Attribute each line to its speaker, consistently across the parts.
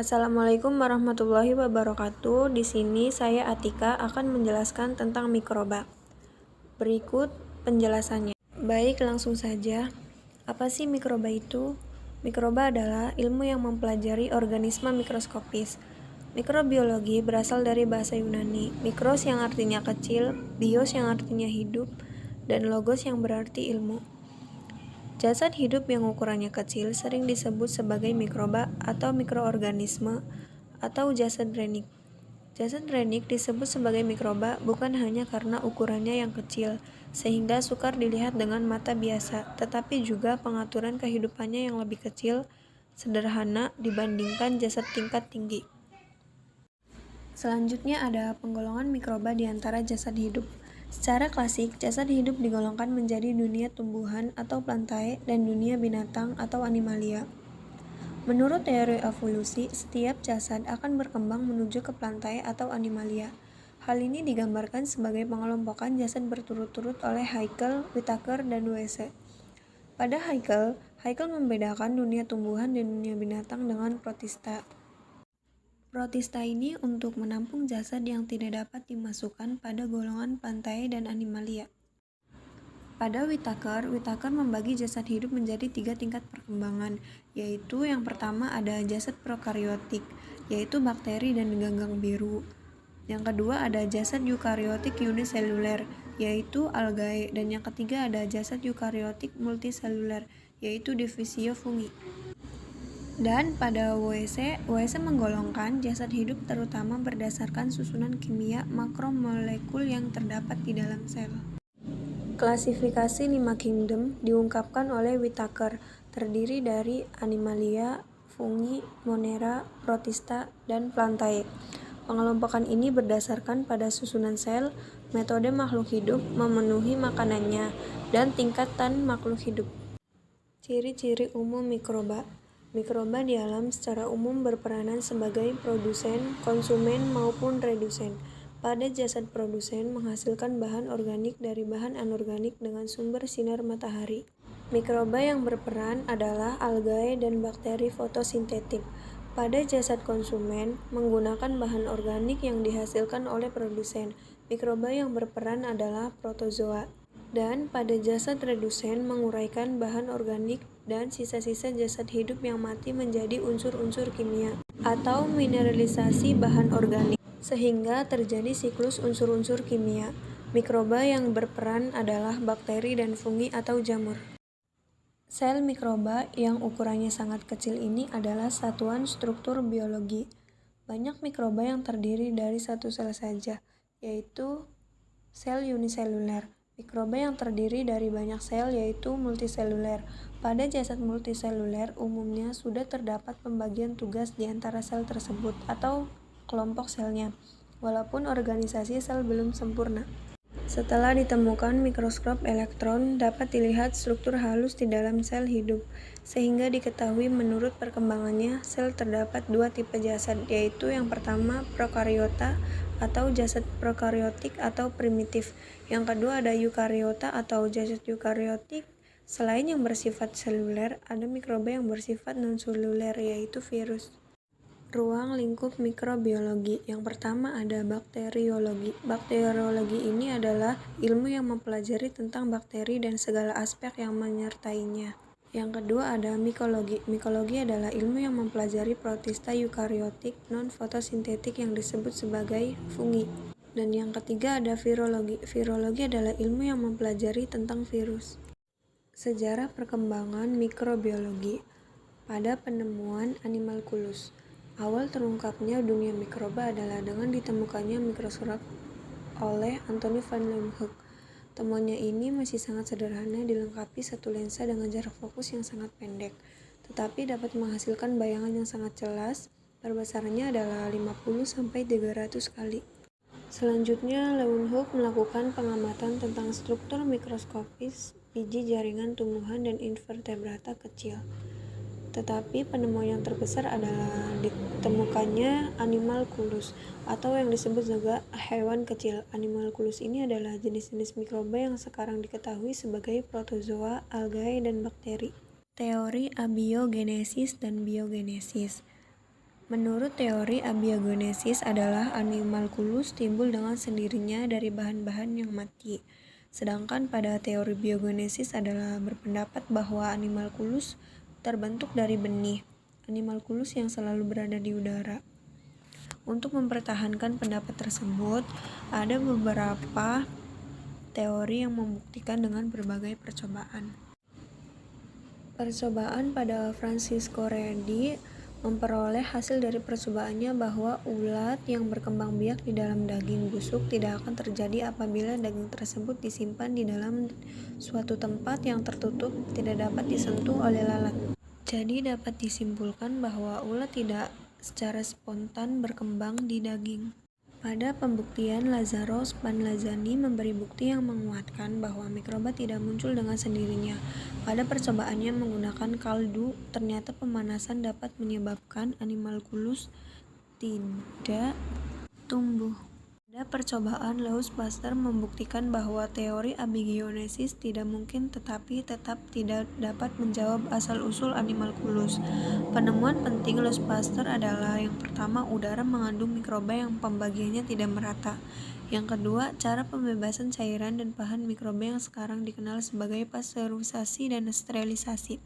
Speaker 1: Assalamualaikum warahmatullahi wabarakatuh. Di sini saya Atika akan menjelaskan tentang mikroba. Berikut penjelasannya. Baik, langsung saja. Apa sih mikroba itu? Mikroba adalah ilmu yang mempelajari organisme mikroskopis. Mikrobiologi berasal dari bahasa Yunani, mikros yang artinya kecil, bios yang artinya hidup, dan logos yang berarti ilmu. Jasad hidup yang ukurannya kecil sering disebut sebagai mikroba atau mikroorganisme atau jasad renik. Jasad renik disebut sebagai mikroba bukan hanya karena ukurannya yang kecil, sehingga sukar dilihat dengan mata biasa, tetapi juga pengaturan kehidupannya yang lebih kecil, sederhana dibandingkan jasad tingkat tinggi. Selanjutnya ada penggolongan mikroba di antara jasad hidup. Secara klasik, jasad hidup digolongkan menjadi dunia tumbuhan atau plantae dan dunia binatang atau animalia. Menurut teori evolusi, setiap jasad akan berkembang menuju ke plantae atau animalia. Hal ini digambarkan sebagai pengelompokan jasad berturut-turut oleh Haeckel, Whittaker, dan Waese. Pada Haeckel membedakan dunia tumbuhan dan dunia binatang dengan protista. Protista ini untuk menampung jasad yang tidak dapat dimasukkan pada golongan plantae dan animalia. Pada Whittaker membagi jasad hidup menjadi 3 tingkat perkembangan, yaitu yang pertama ada jasad prokariotik, yaitu bakteri dan ganggang biru. Yang kedua ada jasad eukariotik uniseluler, yaitu algae, dan yang ketiga ada jasad eukariotik multiseluler, yaitu divisio fungi. Dan pada WC menggolongkan jasad hidup terutama berdasarkan susunan kimia makromolekul yang terdapat di dalam sel. Klasifikasi 5 kingdom diungkapkan oleh Whittaker, terdiri dari animalia, fungi, monera, protista, dan plantae. Pengelompokan ini berdasarkan pada susunan sel, metode makhluk hidup memenuhi makanannya, dan tingkatan makhluk hidup. Ciri-ciri umum mikroba. Mikroba di alam secara umum berperanan sebagai produsen, konsumen, maupun redusen. Pada jasad produsen menghasilkan bahan organik dari bahan anorganik dengan sumber sinar matahari. Mikroba yang berperan adalah algae dan bakteri fotosintetik. Pada jasad konsumen menggunakan bahan organik yang dihasilkan oleh produsen. Mikroba yang berperan adalah protozoa. Dan pada jasad redusen menguraikan bahan organik dan sisa-sisa jasad hidup yang mati menjadi unsur-unsur kimia atau mineralisasi bahan organik, sehingga terjadi siklus unsur-unsur kimia. Mikroba yang berperan adalah bakteri dan fungi atau jamur. Sel mikroba yang ukurannya sangat kecil ini adalah satuan struktur biologi. Banyak mikroba yang terdiri dari satu sel saja, yaitu sel uniseluler. Mikroba yang terdiri dari banyak sel yaitu multiseluler. Pada jasad multiseluler umumnya sudah terdapat pembagian tugas di antara sel tersebut atau kelompok selnya, walaupun organisasi sel belum sempurna. Setelah ditemukan mikroskop elektron dapat dilihat struktur halus di dalam sel hidup, sehingga diketahui menurut perkembangannya sel terdapat 2 tipe jasad, yaitu yang pertama prokariota atau jasad prokariotik atau primitif. Yang kedua ada eukariota atau jasad eukariotik. Selain yang bersifat seluler, ada mikroba yang bersifat non-seluler yaitu virus. Ruang lingkup mikrobiologi. Yang pertama ada bakteriologi. Bakteriologi ini adalah ilmu yang mempelajari tentang bakteri dan segala aspek yang menyertainya. Yang kedua ada mikologi. Mikologi adalah ilmu yang mempelajari protista eukariotik non-fotosintetik yang disebut sebagai fungi. Dan yang ketiga ada virologi. Virologi adalah ilmu yang mempelajari tentang virus. Sejarah perkembangan mikrobiologi. Pada penemuan Animalculus, awal terungkapnya dunia mikroba adalah dengan ditemukannya mikroskop oleh Anthony van Leeuwenhoek. Temuannya ini masih sangat sederhana, dilengkapi satu lensa dengan jarak fokus yang sangat pendek, tetapi dapat menghasilkan bayangan yang sangat jelas. Perbesarnya adalah 50-300 kali. Selanjutnya, Leeuwenhoek melakukan pengamatan tentang struktur mikroskopis biji jaringan tumbuhan dan invertebrata kecil. Tetapi penemuan yang terbesar adalah ditemukannya Animalculus atau yang disebut juga hewan kecil. Animalculus ini adalah jenis-jenis mikroba yang sekarang diketahui sebagai protozoa, algae, dan bakteri. Teori abiogenesis dan biogenesis. Menurut teori abiogenesis adalah animalculus timbul dengan sendirinya dari bahan-bahan yang mati. Sedangkan pada teori biogenesis adalah berpendapat bahwa animalculus terbentuk dari benih, animalculus yang selalu berada di udara. Untuk mempertahankan pendapat tersebut, ada beberapa teori yang membuktikan dengan berbagai percobaan. Percobaan pada Francisco Redi memperoleh hasil dari percobaannya bahwa ulat yang berkembang biak di dalam daging busuk tidak akan terjadi apabila daging tersebut disimpan di dalam suatu tempat yang tertutup tidak dapat disentuh oleh lalat. Jadi dapat disimpulkan bahwa ulat tidak secara spontan berkembang di daging. Pada pembuktian, Lazarus Panlazani memberi bukti yang menguatkan bahwa mikroba tidak muncul dengan sendirinya. Pada percobaannya menggunakan kaldu, ternyata pemanasan dapat menyebabkan animalculus tidak tumbuh. Pada percobaan, Louis Pasteur membuktikan bahwa teori abiogenesis tidak mungkin tetap tidak dapat menjawab asal-usul animalculus. Penemuan penting Louis Pasteur adalah yang pertama, udara mengandung mikroba yang pembagiannya tidak merata. Yang kedua, cara pembebasan cairan dan bahan mikroba yang sekarang dikenal sebagai pasteurisasi dan sterilisasi.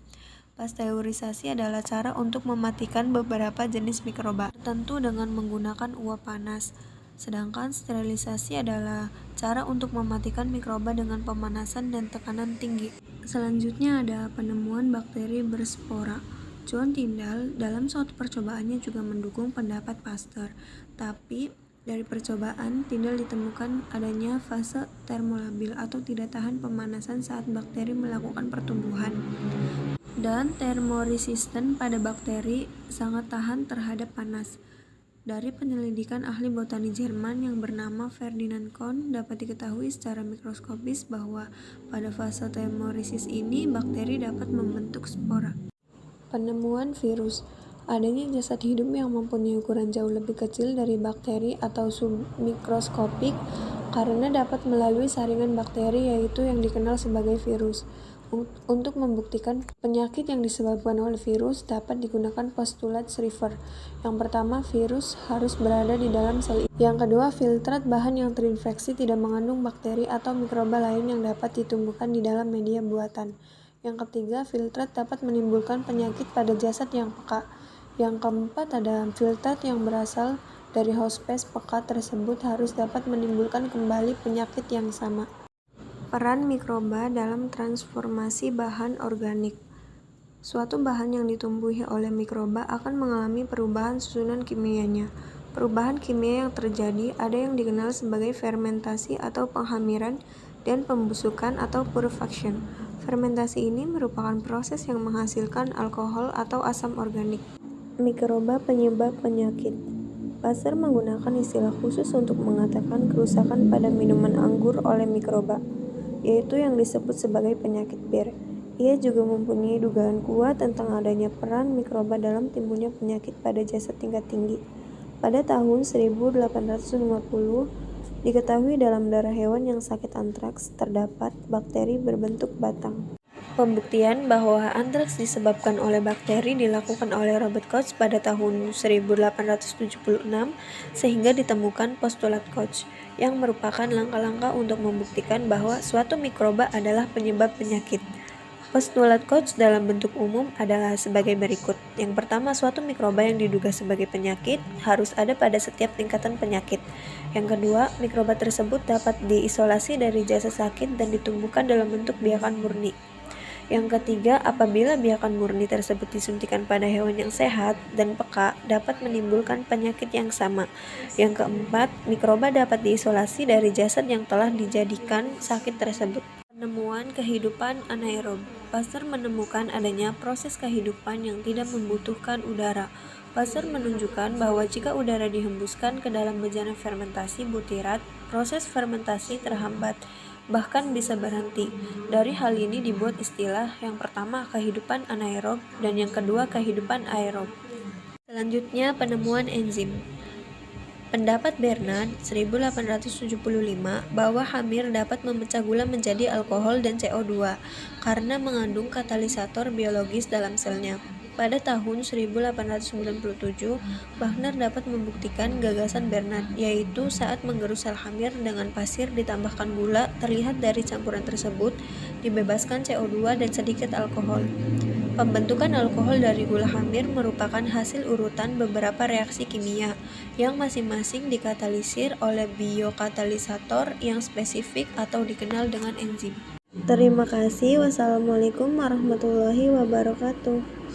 Speaker 1: Pasteurisasi adalah cara untuk mematikan beberapa jenis mikroba tertentu dengan menggunakan uap panas. Sedangkan sterilisasi adalah cara untuk mematikan mikroba dengan pemanasan dan tekanan tinggi. Selanjutnya ada penemuan bakteri berspora. John Tyndall dalam suatu percobaannya juga mendukung pendapat Pasteur. Tapi dari percobaan, Tyndall ditemukan adanya fase termolabil atau tidak tahan pemanasan saat bakteri melakukan pertumbuhan. Dan termoresisten pada bakteri sangat tahan terhadap panas. Dari penyelidikan ahli botani Jerman yang bernama Ferdinand Kohn, dapat diketahui secara mikroskopis bahwa pada fase termoresis ini bakteri dapat membentuk spora. Penemuan virus. Adanya jasad hidup yang mempunyai ukuran jauh lebih kecil dari bakteri atau submikroskopik karena dapat melalui saringan bakteri, yaitu yang dikenal sebagai virus. Untuk membuktikan penyakit yang disebabkan oleh virus dapat digunakan postulat Schrieffer. Yang pertama, virus harus berada di dalam sel. Yang kedua, filtrat bahan yang terinfeksi tidak mengandung bakteri atau mikroba lain yang dapat ditumbuhkan di dalam media buatan. Yang ketiga, filtrat dapat menimbulkan penyakit pada jasad yang peka. Yang keempat, ada filtrat yang berasal dari hospes peka tersebut harus dapat menimbulkan kembali penyakit yang sama. Peran mikroba dalam transformasi bahan organik. Suatu bahan yang ditumbuhi oleh mikroba akan mengalami perubahan susunan kimianya. Perubahan kimia yang terjadi ada yang dikenal sebagai fermentasi atau penghamiran dan pembusukan atau putrefaction. Fermentasi ini merupakan proses yang menghasilkan alkohol atau asam organik. Mikroba penyebab penyakit. Pasteur menggunakan istilah khusus untuk mengatakan kerusakan pada minuman anggur oleh mikroba, yaitu yang disebut sebagai penyakit bir. Ia juga mempunyai dugaan kuat tentang adanya peran mikroba dalam timbulnya penyakit pada jasad tingkat tinggi. Pada tahun 1850, diketahui dalam darah hewan yang sakit antraks terdapat bakteri berbentuk batang. Pembuktian bahwa antraks disebabkan oleh bakteri dilakukan oleh Robert Koch pada tahun 1876 sehingga ditemukan postulat Koch yang merupakan langkah-langkah untuk membuktikan bahwa suatu mikroba adalah penyebab penyakit. Postulat Koch dalam bentuk umum adalah sebagai berikut. Yang pertama, suatu mikroba yang diduga sebagai penyakit harus ada pada setiap tingkatan penyakit. Yang kedua, mikroba tersebut dapat diisolasi dari jasad sakit dan ditumbuhkan dalam bentuk biakan murni. Yang ketiga, apabila biakan murni tersebut disuntikan pada hewan yang sehat dan peka, dapat menimbulkan penyakit yang sama. Yang keempat, mikroba dapat diisolasi dari jasad yang telah dijadikan sakit tersebut. Penemuan kehidupan anaerob. Pasteur menemukan adanya proses kehidupan yang tidak membutuhkan udara. Pasteur menunjukkan bahwa jika udara dihembuskan ke dalam bejana fermentasi butirat, proses fermentasi terhambat, bahkan bisa berhenti. Dari hal ini dibuat istilah yang pertama kehidupan anaerob dan yang kedua kehidupan aerob. Selanjutnya penemuan enzim. Pendapat Bernard 1875 bahwa hamir dapat memecah gula menjadi alkohol dan CO2 karena mengandung katalisator biologis dalam selnya. Pada tahun 1897, Wagner dapat membuktikan gagasan Bernard, yaitu saat menggerus sel hamir dengan pasir ditambahkan gula, terlihat dari campuran tersebut dibebaskan CO2 dan sedikit alkohol. Pembentukan alkohol dari gula hamir merupakan hasil urutan beberapa reaksi kimia yang masing-masing dikatalisir oleh biokatalisator yang spesifik atau dikenal dengan enzim. Terima kasih. Wassalamualaikum warahmatullahi wabarakatuh.